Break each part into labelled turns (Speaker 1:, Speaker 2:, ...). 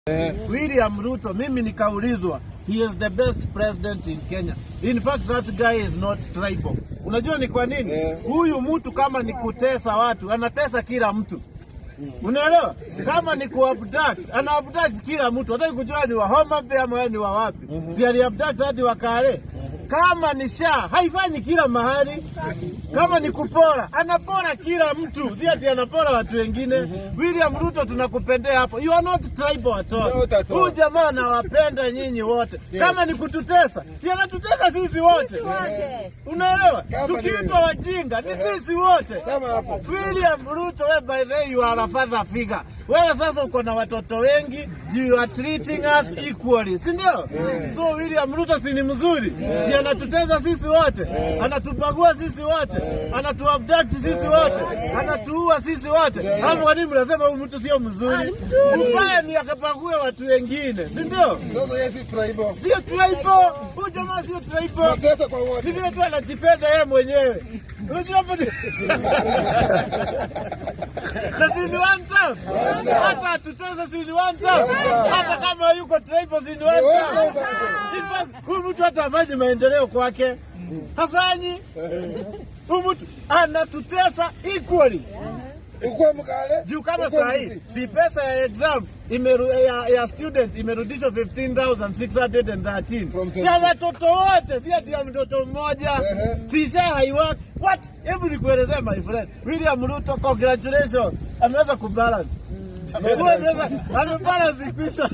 Speaker 1: William Ruto, mimi nikaulizwa, he is the best president in Kenya. In fact, that guy is not tribal. Unajua ni kwa nini? Huyu mtu kama ni kutesa watu, anatesa kila mtu. Unaelewa? Kama ni kuabduct, anaabduct kila mtu. Hataki kujua ni wa Homa Bay ama ni wa wapi. Si aliabduct hadi wa Kale. Kama ni haifanyi kila mahali. Kama ni kupora, anapora kila mtu. Si ati anapora watu wengine. William Ruto tunakupendea hapo. You are not tribal at all. Huyu jamaa anawapenda nyinyi wote. Kama ni kututesa, si anatutesa sisi wote. Unaelewa? Tukiitwa wajinga ni sisi wote. William Ruto, wewe by the way you are a father figure. Wewe sasa uko na watoto wengi, you are treating us equally. Si ndio? So William Ruto si ni mzuri? Si anatuteza sisi wote? Anatubagua sisi wote? Anatuabduct sisi wote? Anatuua sisi wote? Hapo kwa nini mnasema huyu mtu sio mzuri? Ubaya ni akapague watu wengine. Si ndio?
Speaker 2: Sasa yeye si tribal.
Speaker 1: Sio tribal. Huyu jamaa sio tribal.
Speaker 2: Anatesa kwa wote.
Speaker 1: Ni vile tu anajipenda yeye mwenyewe. Unajua hapo ni Lazini one time. Hata atuteza si ni one time. Hata kama yuko tribal si ni one time. Huyu mtu hata hafanyi maendeleo kwake. Hafanyi. Huyu mtu anatutesa equally.
Speaker 2: Ukwe mkale.
Speaker 1: Juu kama sahi, si pesa ya exam ya student imerudishwa 15,613. Ya watoto wote, si ati ya mtoto mmoja. Si haiwork. What? Hebu nikuelezea my friend. William Ruto, congratulations. Ameweza kubalance. Amebalance ikwisha.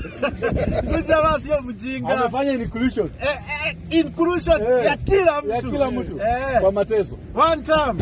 Speaker 1: Mjamaa sio mjinga.
Speaker 3: Amefanya inclusion.
Speaker 1: Inclusion ya kila mtu.
Speaker 3: Ya kila mtu. Kwa mateso.
Speaker 1: One time.